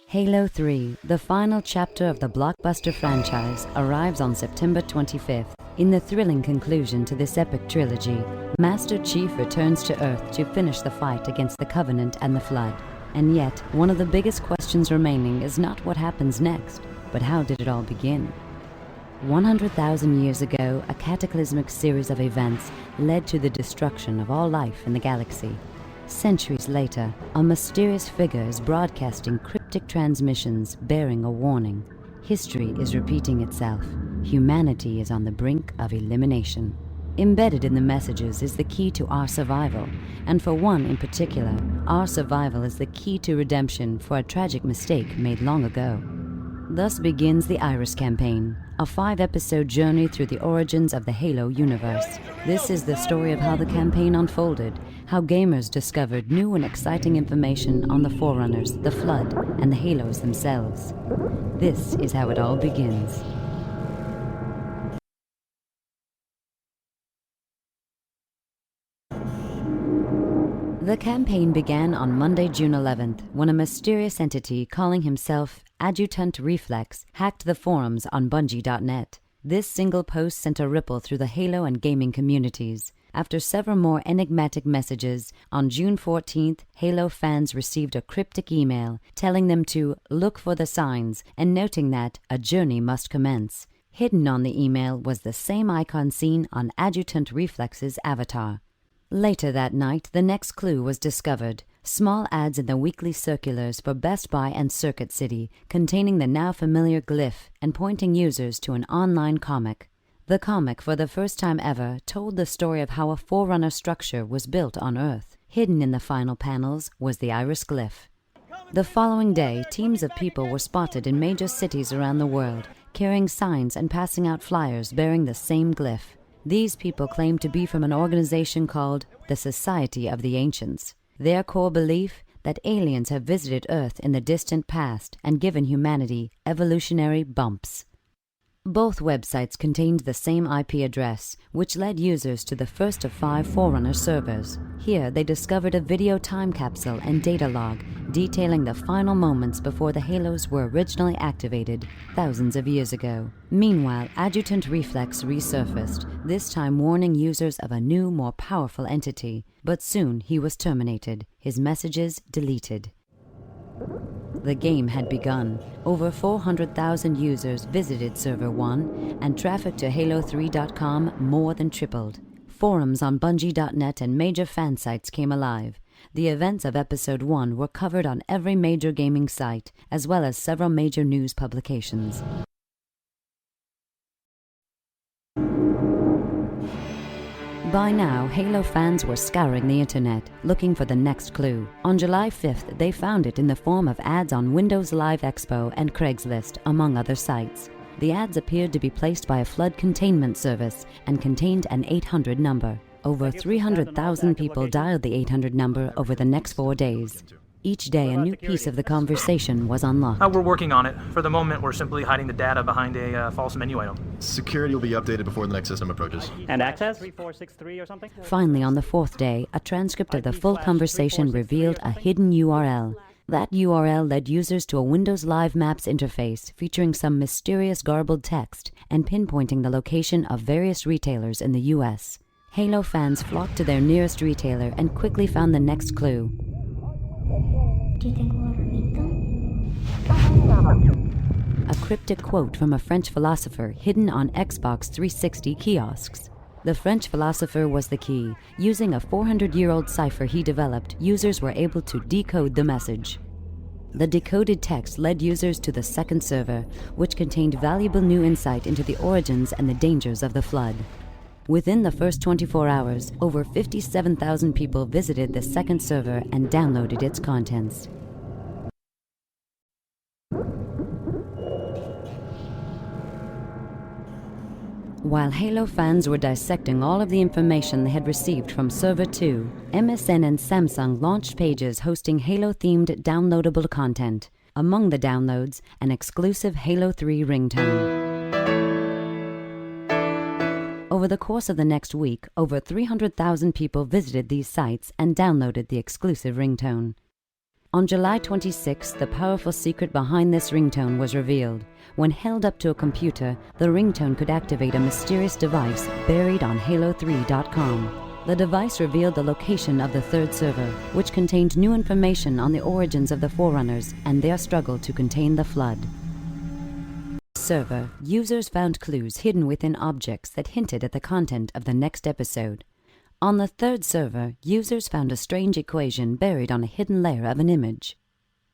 Halo 3, the final chapter of the blockbuster franchise, arrives on September 25th. In the thrilling conclusion to this epic trilogy, Master Chief returns to Earth to finish the fight against the Covenant and the Flood. And yet, one of the biggest questions remaining is not what happens next, but how did it all begin? 100,000 years ago, a cataclysmic series of events led to the destruction of all life in the galaxy. Centuries later, a mysterious figure is broadcasting cryptic transmissions bearing a warning. History is repeating itself. Humanity is on the brink of elimination. Embedded in the messages is the key to our survival, and for one in particular, our survival is the key to redemption for a tragic mistake made long ago. Thus begins the Iris campaign, a 5-episode journey through the origins of the Halo universe. This is the story of how the campaign unfolded, how gamers discovered new and exciting information on the Forerunners, the Flood, and the Halos themselves. This is how it all begins. The campaign began on Monday, June 11th, when a mysterious entity calling himself Adjutant Reflex hacked the forums on Bungie.net. This single post sent a ripple through the Halo and gaming communities. After several more enigmatic messages, on June 14th, Halo fans received a cryptic email telling them to look for the signs and noting that a journey must commence. Hidden on the email was the same icon seen on Adjutant Reflex's avatar. Later that night, the next clue was discovered. Small ads in the weekly circulars for Best Buy and Circuit City, containing the now familiar glyph and pointing users to an online comic. The comic, for the first time ever, told the story of how a Forerunner structure was built on Earth. Hidden in the final panels was the Iris glyph. The following day, teams of people were spotted in major cities around the world, carrying signs and passing out flyers bearing the same glyph. These people claimed to be from an organization called the Society of the Ancients. Their core belief that aliens have visited Earth in the distant past and given humanity evolutionary bumps. Both websites contained the same IP address, which led users to the first of 5 Forerunner servers. Here they discovered a video time capsule and data log detailing the final moments before the Halos were originally activated thousands of years ago. Meanwhile, Adjutant Reflex resurfaced, this time warning users of a new, more powerful entity. But soon he was terminated, his messages deleted. The game had begun. Over 400,000 users visited Server 1, and traffic to Halo3.com more than tripled. Forums on Bungie.net and major fan sites came alive. The events of Episode 1 were covered on every major gaming site, as well as several major news publications. By now, Halo fans were scouring the internet, looking for the next clue. On July 5th, they found it in the form of ads on Windows Live Expo and Craigslist, among other sites. The ads appeared to be placed by a flood containment service and contained an 800 number. Over 300,000 people dialed the 800 number over the next 4 days. Each day, a new piece of the conversation was unlocked. We're working on it. For the moment, we're simply hiding the data behind a false menu item. Security will be updated before the next system approaches. And access? 3463 or something? Finally, on the 4th day, a transcript of the full conversation revealed a hidden URL. That URL led users to a Windows Live Maps interface featuring some mysterious garbled text and pinpointing the location of various retailers in the US. Halo fans flocked to their nearest retailer and quickly found the next clue. Do you think we'll ever meet them? A cryptic quote from a French philosopher hidden on Xbox 360 kiosks. The French philosopher was the key. Using a 400-year-old cipher he developed, users were able to decode the message. The decoded text led users to the second server, which contained valuable new insight into the origins and the dangers of the Flood. Within the first 24 hours, over 57,000 people visited the second server and downloaded its contents. While Halo fans were dissecting all of the information they had received from Server 2, MSN and Samsung launched pages hosting Halo-themed downloadable content. Among the downloads, an exclusive Halo 3 ringtone. Over the course of the next week, over 300,000 people visited these sites and downloaded the exclusive ringtone. On July 26, the powerful secret behind this ringtone was revealed. When held up to a computer, the ringtone could activate a mysterious device buried on Halo3.com. The device revealed the location of the third server, which contained new information on the origins of the Forerunners and their struggle to contain the Flood. Server, users found clues hidden within objects that hinted at the content of the next episode. On the third server, users found a strange equation buried on a hidden layer of an image.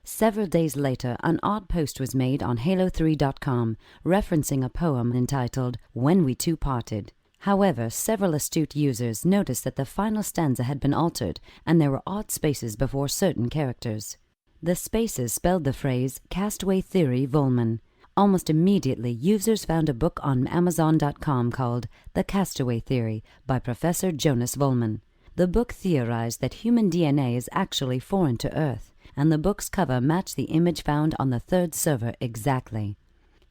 Several days later, an odd post was made on Halo3.com referencing a poem entitled When We Two Parted. However, several astute users noticed that the final stanza had been altered and there were odd spaces before certain characters. The spaces spelled the phrase Castaway Theory Volman. Almost immediately, users found a book on Amazon.com called The Castaway Theory by Professor Jonas Volman. The book theorized that human DNA is actually foreign to Earth, and the book's cover matched the image found on the third server exactly.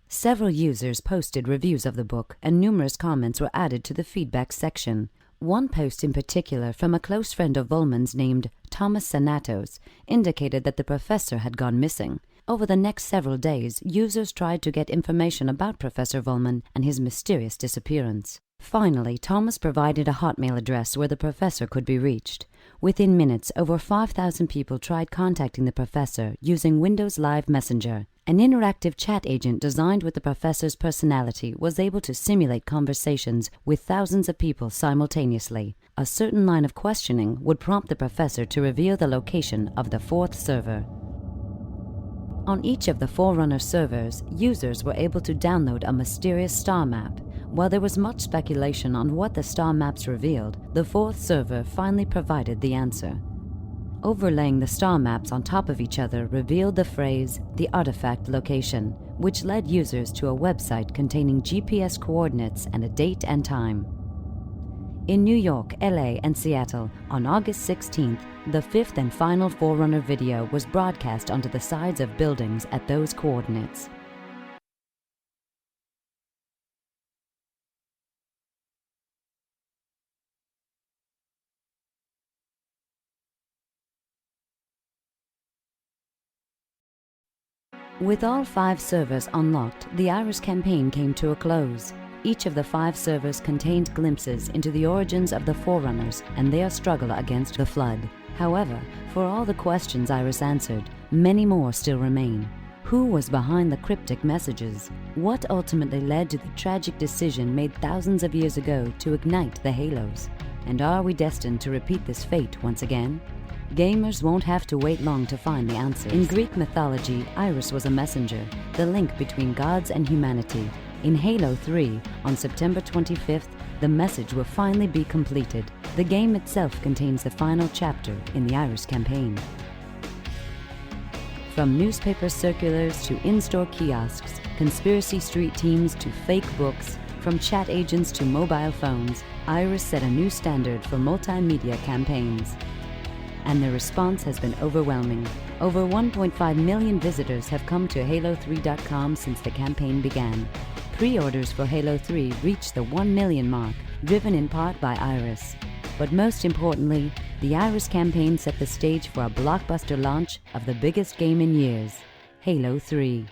Several users posted reviews of the book, and numerous comments were added to the feedback section. One post in particular, from a close friend of Volman's named Thomas Sanatos, indicated that the professor had gone missing. Over the next several days, users tried to get information about Professor Volman and his mysterious disappearance. Finally, Thomas provided a Hotmail address where the professor could be reached. Within minutes, over 5,000 people tried contacting the professor using Windows Live Messenger. An interactive chat agent designed with the professor's personality was able to simulate conversations with thousands of people simultaneously. A certain line of questioning would prompt the professor to reveal the location of the fourth server. On each of the Forerunner servers, users were able to download a mysterious star map. While there was much speculation on what the star maps revealed, the fourth server finally provided the answer. Overlaying the star maps on top of each other revealed the phrase, the artifact location, which led users to a website containing GPS coordinates and a date and time. In New York, LA, and Seattle, on August 16th, the fifth and final Forerunner video was broadcast onto the sides of buildings at those coordinates. With all 5 servers unlocked, the Iris campaign came to a close. Each of the 5 servers contained glimpses into the origins of the Forerunners and their struggle against the Flood. However, for all the questions Iris answered, many more still remain. Who was behind the cryptic messages? What ultimately led to the tragic decision made thousands of years ago to ignite the Halos? And are we destined to repeat this fate once again? Gamers won't have to wait long to find the answers. In Greek mythology, Iris was a messenger, the link between gods and humanity. In Halo 3, on September 25th, the message will finally be completed. The game itself contains the final chapter in the Iris campaign. From newspaper circulars to in-store kiosks, conspiracy street teams to fake books, from chat agents to mobile phones, Iris set a new standard for multimedia campaigns. And the response has been overwhelming. Over 1.5 million visitors have come to Halo3.com since the campaign began. Pre-orders for Halo 3 reached the 1 million mark, driven in part by Iris. But most importantly, the Iris campaign set the stage for a blockbuster launch of the biggest game in years, Halo 3.